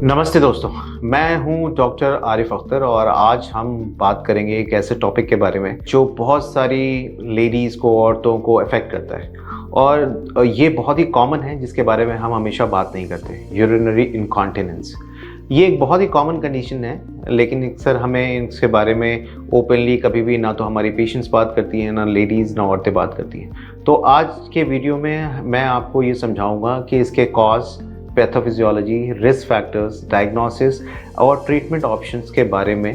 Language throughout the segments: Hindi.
नमस्ते दोस्तों, मैं हूं डॉक्टर आरिफ अख्तर और आज हम बात करेंगे एक ऐसे टॉपिक के बारे में जो बहुत सारी लेडीज़ को, औरतों को अफेक्ट करता है और ये बहुत ही कॉमन है जिसके बारे में हम हमेशा बात नहीं करते। यूरिनरी इनकॉन्टिनेंस ये एक बहुत ही कॉमन कंडीशन है, लेकिन अक्सर हमें इसके बारे में ओपनली कभी भी ना तो हमारी पेशेंट्स बात करती हैं, ना लेडीज़ ना औरतें बात करती हैं। तो आज के वीडियो में मैं आपको ये समझाऊंगा कि इसके cause, pathophysiology, risk factors, diagnosis और ट्रीटमेंट ऑप्शंस के बारे में।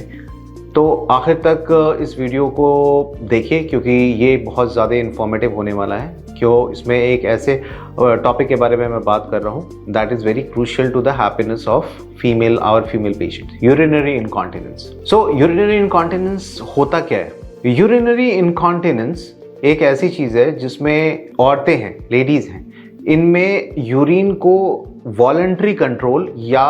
तो आखिर तक इस वीडियो को देखिए क्योंकि ये बहुत ज़्यादा इन्फॉर्मेटिव होने वाला है। क्यों, इसमें एक ऐसे टॉपिक के बारे में मैं बात कर रहा हूँ that is very crucial to the happiness of our female patient, urinary incontinence. So urinary incontinence होता क्या है? यूरिनरी इनकॉन्टिनेंस एक ऐसी चीज़ है जिसमें औरतें हैं, लेडीज़ हैं, इनमें यूरिन को वॉलंटरी कंट्रोल या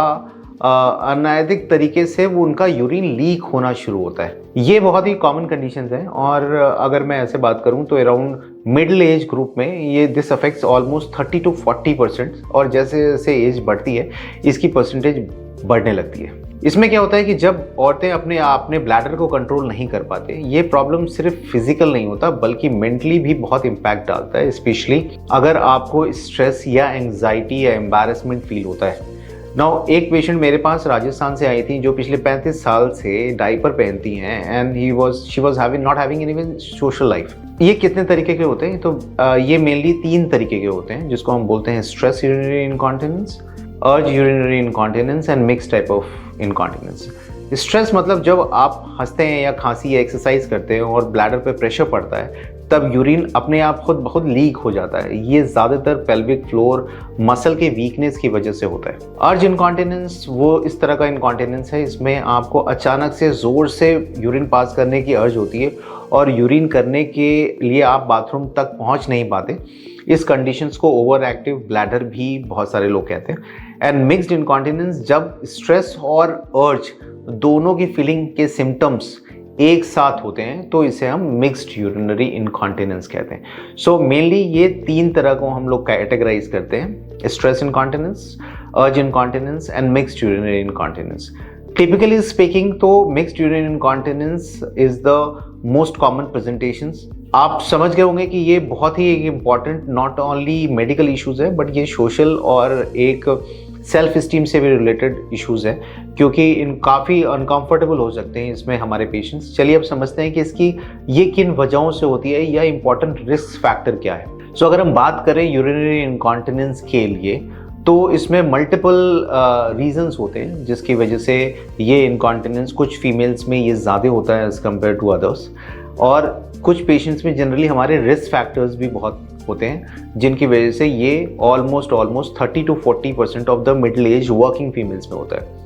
अनैतिक तरीके से वो उनका यूरिन लीक होना शुरू होता है। ये बहुत ही कॉमन कंडीशंस हैं और अगर मैं ऐसे बात करूं तो अराउंड मिडिल एज ग्रुप में ये दिस अफेक्ट्स ऑलमोस्ट 30 to 40% और जैसे जैसे एज बढ़ती है इसकी परसेंटेज बढ़ने लगती है। इसमें क्या होता है कि जब औरतें अपने ब्लैडर को कंट्रोल नहीं कर पाते, ये प्रॉब्लम सिर्फ फिजिकल नहीं होता बल्कि मेंटली भी बहुत इम्पैक्ट डालता है, स्पेशली अगर आपको स्ट्रेस या एंग्जाइटी या एम्बैरेसमेंट फील होता है। नाउ एक पेशेंट मेरे पास राजस्थान से आई थी जो पिछले 35 साल से डायपर पहनती हैं and she was not having even social life. ये कितने तरीके के होते हैं? तो ये मेनली 3 तरीके के होते हैं जिसको हम बोलते हैं स्ट्रेस यूरिनरी इनकॉन्टिनेंस, अर्ज urinary incontinence and mix type of incontinence. Stress मतलब जब आप हंसते हैं या खांसी या एक्सरसाइज करते हैं और ब्लैडर पे प्रेशर पड़ता है तब यूरिन अपने आप खुद बहुत लीक हो जाता है। ये ज़्यादातर पेल्विक फ्लोर मसल के वीकनेस की वजह से होता है। अर्ज इनकॉन्टिनेंस वो इस तरह का इनकॉन्टिनेंस है इसमें आपको अचानक से ज़ोर से यूरिन पास करने की अर्ज होती है और यूरिन करने के लिए आप बाथरूम तक पहुंच नहीं पाते। इस कंडीशंस को ओवर एक्टिव ब्लैडर भी बहुत सारे लोग कहते हैं। एंड मिक्स्ड इनकॉन्टिनेंस जब स्ट्रेस और अर्ज दोनों की फीलिंग के सिम्टम्स एक साथ होते हैं तो इसे हम मिक्स्ड यूरिनरी इनकॉन्टिनेंस कहते हैं। सो मेनली ये 3 तरह को हम लोग कैटेगराइज करते हैं: stress incontinence, urge incontinence and mixed urinary incontinence. Typically speaking तो mixed urinary incontinence is the most common presentations. आप समझ गए होंगे कि ये बहुत ही important not only medical issues है बट ये सोशल और एक सेल्फ स्टीम से भी रिलेटेड इश्यूज है क्योंकि इन काफ़ी अनकंफर्टेबल हो सकते हैं इसमें हमारे पेशेंट्स। चलिए अब समझते हैं कि ये किन वजहों से होती है या इंपॉर्टेंट रिस्क फैक्टर क्या है। सो अगर हम बात करें यूरिनरी इनकॉन्टिनेंस के लिए तो इसमें मल्टीपल रीजंस होते हैं जिसकी वजह से ये इनकॉन्टिनेंस कुछ फीमेल्स में ये ज़्यादा होता है एज़ कम्पेयर टू अदर्स, और कुछ पेशेंट्स में जनरली हमारे रिस्क फैक्टर्स भी बहुत होते हैं जिनकी वजह से ये almost 30 to 40% of the middle age working females में होता है।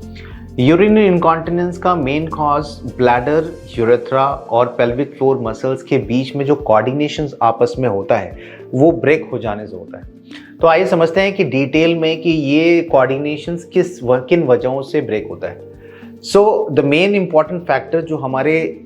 यूरिनरी इनकॉन्टिनेंस का मेन कॉज ब्लैडर, यूरेथ्रा और पेल्विक फ्लोर मसल्स के बीच में जो कोऑर्डिनेशन आपस में होता है वो ब्रेक हो जाने से होता है। तो आइए समझते हैं कि डिटेल में कि ये कोऑर्डिनेशन किन वजहों से ब्रेक होता है। So the main important factor जो हमारे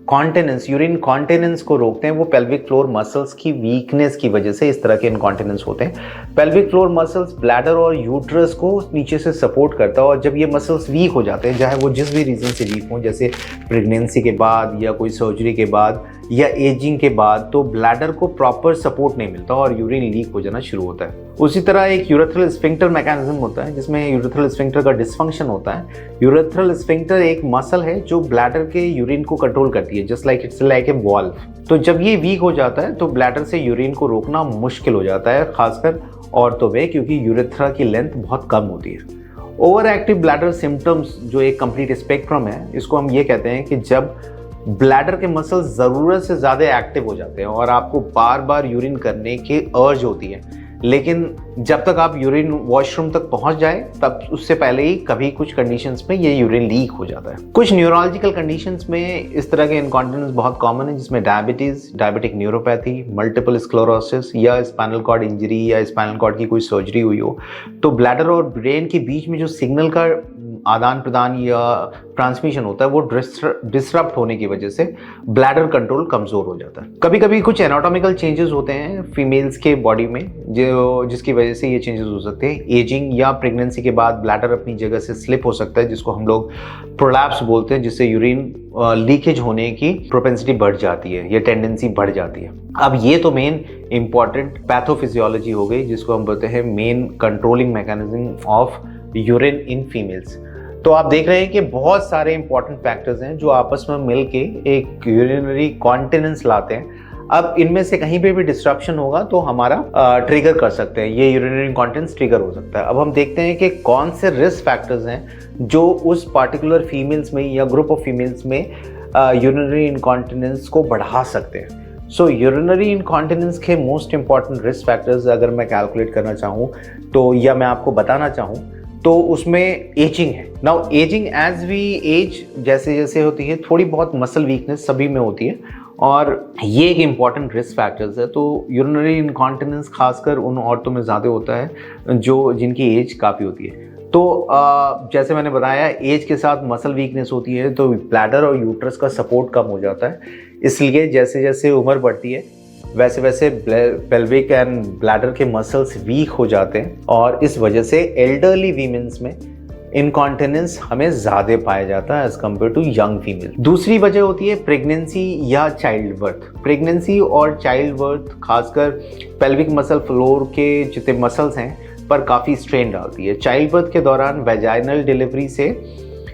कॉन्टिनेंस, यूरिन कॉन्टिनेंस को रोकते हैं वो पेल्विक फ्लोर मसल्स की वीकनेस की वजह से इस तरह के इनकॉन्टिनेंस होते हैं। पेल्विक फ्लोर मसल्स ब्लैडर और यूट्रस को नीचे से सपोर्ट करता है और जब ये मसल्स वीक हो जाते हैं, चाहे वो जिस भी रीज़न से वीक हों, जैसे प्रेगनेंसी के बाद या कोई सर्जरी के बाद या एजिंग के बाद, तो ब्लैडर को प्रॉपर सपोर्ट नहीं मिलता और यूरिन लीक हो जाना शुरू होता है। उसी तरह एक यूरेथ्रल स्फिंक्टर मैकेनिज्म होता है जिसमें यूरेथ्रल स्फिंक्टर का डिसफंक्शन होता है। यूरेथ्रल स्फिंक्टर एक मसल है जो ब्लैडर के यूरिन को कंट्रोल करती है, just like it's like a valve. तो जब ये वीक हो जाता है तो ब्लैडर से यूरिन को रोकना मुश्किल हो जाता है, खासकर औरतों में, क्योंकि यूरेथ्रा की लेंथ बहुत कम होती है। ओवर एक्टिव ब्लैडर सिम्टम्स जो एक कंप्लीट स्पेक्ट्रम है, इसको हम ये कहते हैं कि जब ब्लैडर के मसल्स ज़रूरत से ज़्यादा एक्टिव हो जाते हैं और आपको बार बार यूरिन करने की अर्ज होती है, लेकिन जब तक आप यूरिन वॉशरूम तक पहुंच जाए तब उससे पहले ही कभी कुछ कंडीशंस में ये यूरिन लीक हो जाता है। कुछ न्यूरोलॉजिकल कंडीशंस में इस तरह के इनकॉन्टिनेंस बहुत कॉमन है जिसमें diabetes, diabetic neuropathy, multiple sclerosis या स्पाइनल कॉर्ड इंजरी या स्पाइनल कॉर्ड की कोई सर्जरी हुई हो, तो ब्लैडर और ब्रेन के बीच में जो सिग्नल का आदान प्रदान या ट्रांसमिशन होता है वो डिसरप्ट होने की वजह से ब्लैडर कंट्रोल कमज़ोर हो जाता है। कभी कभी कुछ एनाटॉमिकल चेंजेस होते हैं फीमेल्स के बॉडी में जिसकी वजह से ये चेंजेस हो सकते हैं। एजिंग या प्रेगनेंसी के बाद ब्लैडर अपनी जगह से स्लिप हो सकता है, जिसको हम लोग प्रोलैप्स बोलते हैं, जिससे यूरिन लीकेज होने की प्रोपेंसिटी बढ़ जाती है, ये टेंडेंसी बढ़ जाती है। अब ये तो मेन इंपॉर्टेंट पैथोफिजियोलॉजी हो गई, जिसको हम बोलते हैं main controlling mechanism of urine in females. तो आप देख रहे हैं कि बहुत सारे इंपॉर्टेंट फैक्टर्स हैं जो आपस में मिलके एक यूरिनरी कॉन्टिनेंस लाते हैं। अब इनमें से कहीं पे भी डिस्ट्रप्शन होगा तो हमारा ट्रिगर कर सकते हैं, ये यूरिनरी इनकॉन्टिनेंस ट्रिगर हो सकता है। अब हम देखते हैं कि कौन से रिस्क फैक्टर्स हैं जो उस पार्टिकुलर फीमेल्स में या ग्रुप ऑफ फीमेल्स में यूरिनरी इनकॉन्टिनेंस को बढ़ा सकते हैं। सो यूरिनरी इनकॉन्टिनेंस के मोस्ट इंपॉर्टेंट रिस्क फैक्टर्स अगर मैं कैलकुलेट करना चाहूँ तो या मैं आपको बताना चाहूँ तो उसमें एजिंग है। Now ageing as we age जैसे जैसे होती है थोड़ी बहुत मसल वीकनेस सभी में होती है और ये एक इम्पॉर्टेंट रिस्क फैक्टर्स है। तो यूरिनरी इनकॉन्टिनेंस खासकर उन औरतों में ज़्यादा होता है जो जिनकी एज काफ़ी होती है। तो जैसे मैंने बताया एज के साथ मसल वीकनेस होती है तो ब्लैडर और यूट्रस का सपोर्ट कम हो जाता है, इसलिए जैसे जैसे उम्र बढ़ती है वैसे वैसे पेल्विक एंड ब्लैडर के मसल्स वीक हो जाते हैं और इस वजह से एल्डरली वीमेंस में इनकॉन्टिनेंस हमें ज़्यादा पाया जाता है as compare to young female. दूसरी वजह होती है प्रेगनेंसी या चाइल्ड बर्थ। प्रेगनेंसी और चाइल्ड बर्थ खासकर पेल्विक मसल फ्लोर के जितने मसल्स हैं पर काफ़ी स्ट्रेन डालती है। चाइल्ड बर्थ के दौरान वेजाइनल डिलीवरी से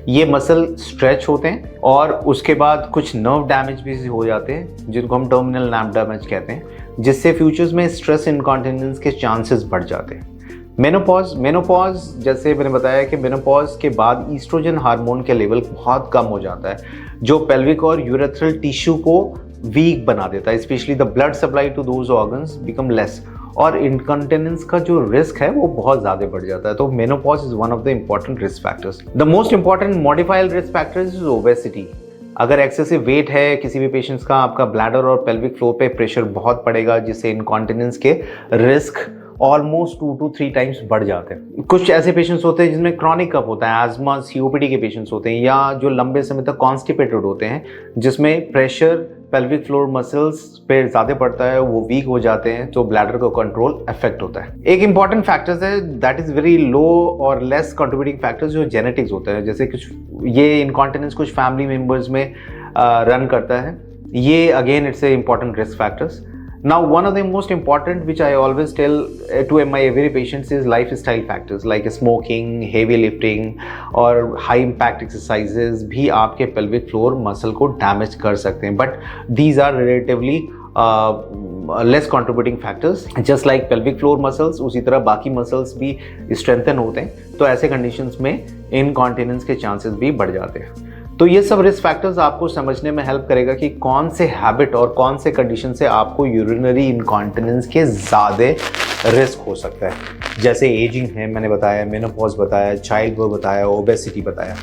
ये मसल स्ट्रेच होते हैं और उसके बाद कुछ नर्व डैमेज भी हो जाते हैं जिनको हम टर्मिनल नर्व डैमेज कहते हैं, जिससे फ्यूचर्स में स्ट्रेस इनकॉन्टिनेंस के चांसेस बढ़ जाते हैं। मेनोपॉज जैसे मैंने बताया कि मेनोपॉज के बाद ईस्ट्रोजन हार्मोन के लेवल बहुत कम हो जाता है जो पेल्विक और यूरेथ्रल टिश्यू को वीक बना देता है, specially the blood supply to those organs become less और इनकॉन्टिनेंस का जो रिस्क है वो बहुत ज़्यादा बढ़ जाता है। तो menopause is one of the important risk factors. The most important modified risk factors is obesity. अगर एक्सेसिव वेट है किसी भी पेशेंट्स का, आपका ब्लैडर और पेल्विक फ्लोर पे प्रेशर बहुत पड़ेगा जिससे इनकॉन्टिनेंस के रिस्क ऑलमोस्ट 2 to 3 टाइम्स बढ़ जाते हैं। कुछ ऐसे पेशेंट्स होते हैं जिनमें क्रॉनिक कफ होता है, एजमा सीओपीडी के पेशेंट्स होते हैं या जो लंबे समय तक कॉन्स्टिपेटेड होते हैं जिसमें प्रेशर पेल्विक फ्लोर मसल्स पे ज़्यादा पड़ता है, वो वीक हो जाते हैं तो ब्लैडर का कंट्रोल अफेक्ट होता है। एक इंपॉर्टेंट फैक्टर्स है दैट इज़ वेरी लो और लेस कंट्रीब्यूटिंग फैक्टर्स जो जेनेटिक्स होता है, जैसे कुछ ये इनकॉन्टिनेंस कुछ फैमिली मेम्बर्स में रन करता है, ये again it's a important risk factors. Now, one of the most important, which I always tell to my every patients, is lifestyle factors like smoking, heavy lifting और high impact exercises भी आपके pelvic floor muscle को damage कर सकते हैं. But these are relatively less contributing factors. Just like pelvic floor muscles, उसी तरह बाकी muscles भी strengthen होते हैं. तो ऐसे conditions में incontinence के chances भी बढ़ जाते हैं. तो ये सब रिस्क फैक्टर्स आपको समझने में हेल्प करेगा कि कौन से हैबिट और कौन से कंडीशन से आपको यूरिनरी इनकॉन्टिनेंस के ज़्यादा रिस्क हो सकता है। जैसे एजिंग है मैंने बताया, मेनोपॉज बताया, चाइल्ड बर्थ बताया, ओबेसिटी बताया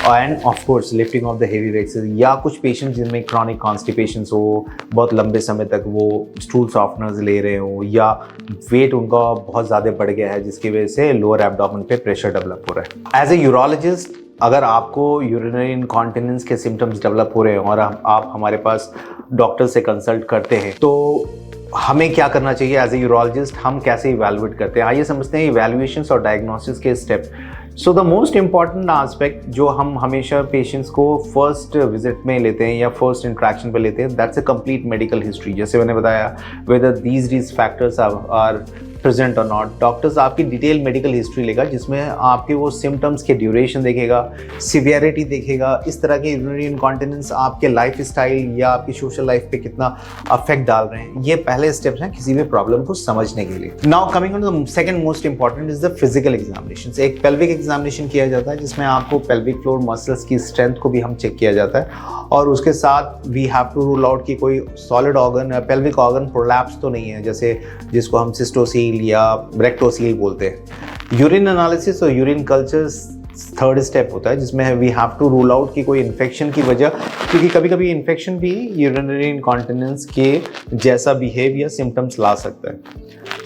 and of course lifting of the heavy weights या कुछ पेशेंट्स जिनमें क्रॉनिक कॉन्स्टिपेशन हो, बहुत लंबे समय तक वो स्टूल सॉफ्टनर्स ले रहे हो या वेट उनका बहुत ज़्यादा बढ़ गया है जिसकी वजह से लोअर एब्डोमेन पे प्रेशर डेवलप हो रहा है। एज ए यूरोलॉजिस्ट अगर आपको यूरिनरी इनकॉन्टिनेंस के सिम्टम्स डेवलप हो रहे हैं और आप हमारे पास डॉक्टर से कंसल्ट करते हैं तो हमें क्या करना चाहिए एज ए यूरोलॉजिस्ट, हम कैसे इवैल्यूएट करते हैं, आइए समझते हैं इवैल्यूएशंस और डायग्नोसिस के step. So the most important aspect जो हम हमेशा पेशेंट्स को फर्स्ट विजिट में लेते हैं या फर्स्ट इंट्रैक्शन पे लेते हैं, that's a complete medical history. जैसे मैंने बताया whether these risk factors are present or not, doctors आपकी डिटेल मेडिकल हिस्ट्री लेगा जिसमें आपके वो सिम्टम्स के ड्यूरेशन देखेगा, सिवियरिटी देखेगा, इस तरह के यूरिनरी इनकॉन्टिनेंस आपके लाइफ स्टाइल या आपकी सोशल लाइफ पे कितना अफेक्ट डाल रहे हैं। ये पहले स्टेप्स हैं किसी भी प्रॉब्लम को समझने के लिए। Now coming on the second most important is the physical examination. एक पेल्विक एग्जामिनेशन किया जाता है जिसमें आपको पेल्विक फ्लोर मसल्स की स्ट्रेंथ को भी हम चेक किया जाता है और उसके साथ we have to rule out कि कोई solid organ pelvic organ prolapse तो नहीं है, जैसे जिसको हम सिस्टोसील या रेक्टोसील बोलते हैं। यूरिन एनालिसिस और यूरिन कल्चर थर्ड स्टेप होता है जिसमें we have to rule out कि कोई इन्फेक्शन की वजह, क्योंकि कभी कभी इन्फेक्शन भी यूरिनरी इनकॉन्टिनेंस के जैसा बिहेव या सिम्टम्स ला सकता है।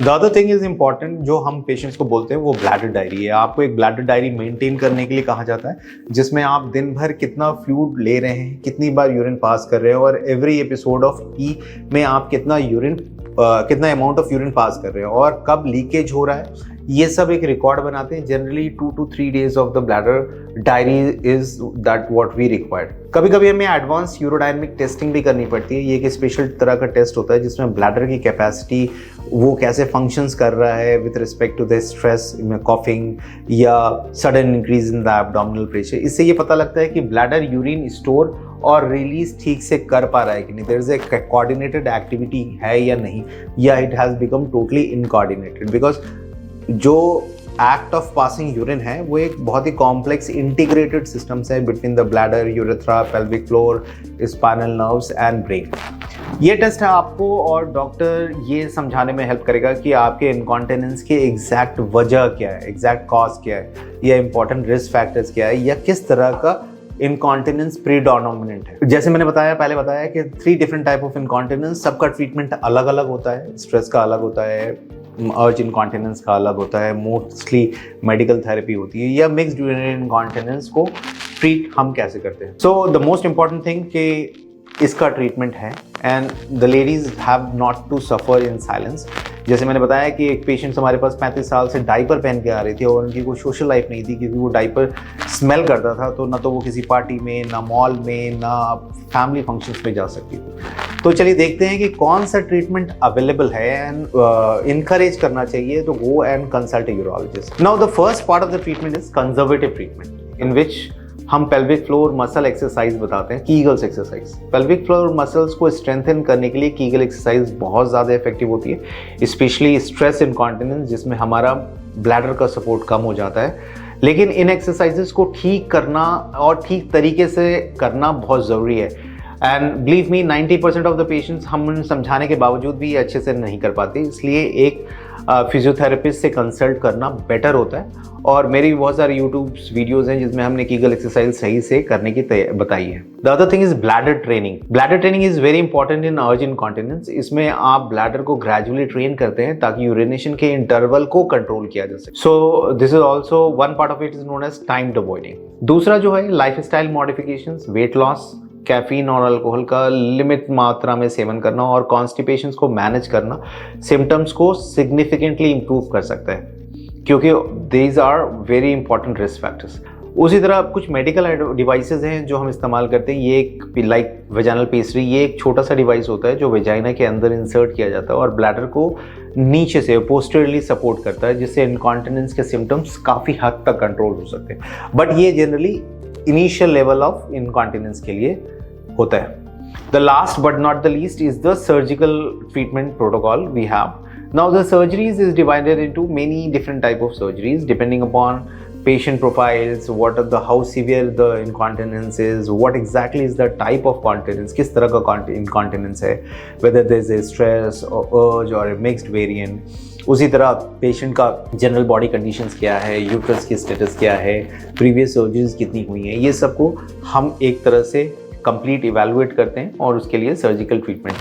The other thing is important, जो हम पेशेंट्स को बोलते हैं वो ब्लैडर डायरी है। आपको एक ब्लैडर डायरी मेंटेन करने के लिए कहा जाता है, जिसमें आप दिन भर कितना फ्लूइड ले रहे हैं, कितनी बार यूरिन पास कर रहे हैं और एवरी एपिसोड ऑफ पी में आप कितना अमाउंट ऑफ यूरिन पास कर रहे हैं और कब लीकेज हो रहा है, ये सब एक रिकॉर्ड बनाते हैं। Generally 2 to 3 days of the bladder diary is that what we required. कभी कभी हमें एडवांस यूरोडायनेमिक टेस्टिंग भी करनी पड़ती है। ये एक स्पेशल तरह का टेस्ट होता है जिसमें ब्लैडर की कैपेसिटी, वो कैसे फंक्शंस कर रहा है with respect to the stress, coughing या sudden increase in the abdominal pressure. इससे ये पता लगता है कि ब्लैडर यूरिन स्टोर और रिलीज ठीक से कर पा रहा है कि नहीं, there is a coordinated activity है या नहीं, या it has become totally incoordinated. Because जो एक्ट ऑफ पासिंग यूरिन है वो एक बहुत ही कॉम्प्लेक्स इंटीग्रेटेड सिस्टम्स है between the bladder, urethra, pelvic floor, spinal nerves and brain. ये टेस्ट है आपको और डॉक्टर ये समझाने में हेल्प करेगा कि आपके इनकॉन्टिनेंस की एग्जैक्ट वजह क्या है, एग्जैक्ट कॉज क्या है, या इंपॉर्टेंट रिस्क फैक्टर्स क्या है, या किस तरह का इनकॉन्टिनेंस प्रीडोमिनेंट है। जैसे मैंने पहले बताया कि 3 डिफरेंट टाइप ऑफ इनकॉन्टिनेंस, सबका ट्रीटमेंट अलग अलग होता है। स्ट्रेस का अलग होता है, अर्ज इनकॉन्टिनेंस का अलग होता है, मोस्टली मेडिकल थेरेपी होती है, या मिक्स्ड यूरिनरी इनकॉन्टिनेंस को ट्रीट हम कैसे करते हैं। So the most important thing कि इसका ट्रीटमेंट है and the ladies have not to suffer in silence. जैसे मैंने बताया कि एक पेशेंट हमारे पास 35 साल से डाइपर पहन के आ रही थी और उनकी कोई सोशल लाइफ नहीं थी, क्योंकि वो डाइपर स्मेल करता था, तो ना तो वो किसी पार्टी में, ना मॉल में, ना फैमिली फंक्शंस में जा सकती थी। तो चलिए देखते हैं कि कौन सा ट्रीटमेंट अवेलेबल है एंड इनकरेज करना चाहिए तो go and consult a urologist. Now the first part of the treatment is conservative treatment, in which हम पेल्विक फ्लोर मसल एक्सरसाइज बताते हैं, Kegels exercise. Pelvic floor muscles को स्ट्रेंथन करने के लिए कीगल एक्सरसाइज बहुत ज़्यादा इफेक्टिव होती है, स्पेशली स्ट्रेस इनकॉन्टिनेंस जिसमें हमारा ब्लैडर का सपोर्ट कम हो जाता है। लेकिन इन एक्सरसाइजेस को ठीक करना और ठीक तरीके से करना बहुत ज़रूरी है। And believe me 90% of the patients हम समझाने के बावजूद भी अच्छे से नहीं कर पाते, इसलिए एक फिजियोथेरेपिस्ट से कंसल्ट करना बेटर होता है। और मेरी भी बहुत सारी यूट्यूब वीडियोस हैं जिसमें हमने कीगल एक्सरसाइज सही से करने की बताई है। The other thing is bladder training. Bladder training is very important in अर्ज इनकॉन्टिनेंस। इसमें आप ब्लैडर को ग्रेजुअली ट्रेन करते हैं ताकि यूरिनेशन के इंटरवल को कंट्रोल किया जा सके। So this is also one part of it is known as timed avoiding. दूसरा जो है life style modifications, weight loss, caffeine और अल्कोहल का लिमिट मात्रा में सेवन करना और कॉन्स्टिपेशंस को मैनेज करना सिम्टम्स को सिग्निफिकेंटली इंप्रूव कर सकता है, क्योंकि these are very important risk factors. उसी तरह कुछ मेडिकल डिवाइसेस हैं जो हम इस्तेमाल करते हैं। ये एक लाइक वेजाइनल पेस्ट्री, ये एक छोटा सा डिवाइस होता है जो वेजाइना के अंदर इंसर्ट किया जाता है और ब्लैडर को नीचे से पोस्टीरियरली सपोर्ट करता है, जिससे इनकॉन्टिनेंस के सिम्टम्स काफ़ी हद तक कंट्रोल हो सकते हैं। बट ये generally initial level of incontinence के लिए होता है। The last but not the least is the surgical treatment protocol we have. Now the surgeries is divided into many different type of surgeries depending upon patient profiles, how severe the incontinence is, what exactly is the type of continence, किस तरह का incontinence है, whether there is a stress or urge or a mixed variant. उसी तरह पेशेंट का जनरल बॉडी कंडीशंस क्या है, यूट्रस की स्टेटस क्या है, प्रीवियस सर्जरीज कितनी हुई हैं, ये सब को हम एक तरह से कंप्लीट इवैल्यूएट करते हैं और उसके लिए सर्जिकल ट्रीटमेंट।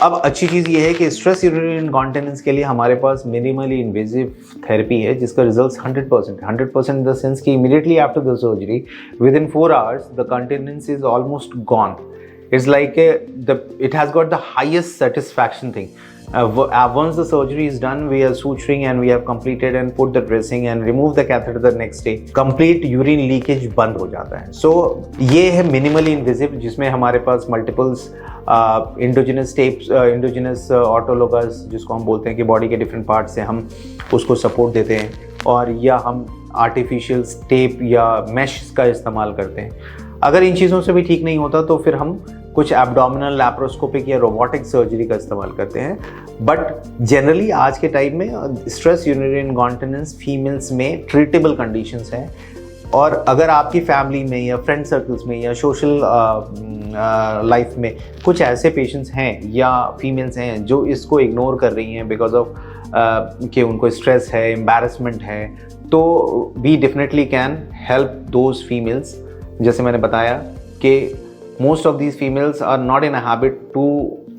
अब अच्छी चीज़ ये है कि स्ट्रेस यूरिनरी इनकॉन्टिनेंस के लिए हमारे पास मिनिमली इन्वेजिव थेरेपी है जिसका रिजल्ट 100% इन द सेंस कि immediately after the surgery within 4 hours the continence is almost gone. It's like it has got the highest satisfaction thing. Once the surgery is done, we are suturing and we have completed and put the dressing and remove the catheter the next day. Complete urine leakage बंद हो जाता है। So ये है minimally invasive जिसमें हमारे पास multiples endogenous tapes, endogenous autologous जिसको हम बोलते हैं कि बॉडी के डिफरेंट पार्ट से हम उसको सपोर्ट देते हैं, और या हम आर्टिफिशियल टेप या मैश का इस्तेमाल करते हैं। अगर इन चीज़ों से भी ठीक नहीं होता तो फिर हम कुछ एब्डोमिनल लैप्रोस्कोपिक या रोबोटिक सर्जरी का इस्तेमाल करते हैं। बट जनरली आज के टाइम में स्ट्रेस यूरिनरी इनकॉन्टिनेंस फीमेल्स में ट्रीटेबल कंडीशंस हैं, और अगर आपकी फैमिली में या फ्रेंड सर्कल्स में या सोशल लाइफ में कुछ ऐसे पेशेंट्स हैं या फीमेल्स हैं जो इसको इग्नोर कर रही हैं बिकॉज ऑफ कि उनको स्ट्रेस है, एम्बैरेसमेंट है, तो we definitely can help those females. जैसे मैंने बताया कि most of these females are not in a habit to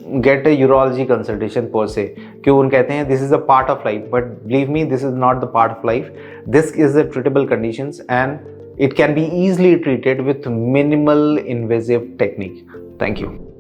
get a urology consultation per se, क्यों उन कहते हैं this is a part of life, but believe me this is not the part of life. This is a treatable conditions and it can be easily treated with minimal invasive technique. Thank you.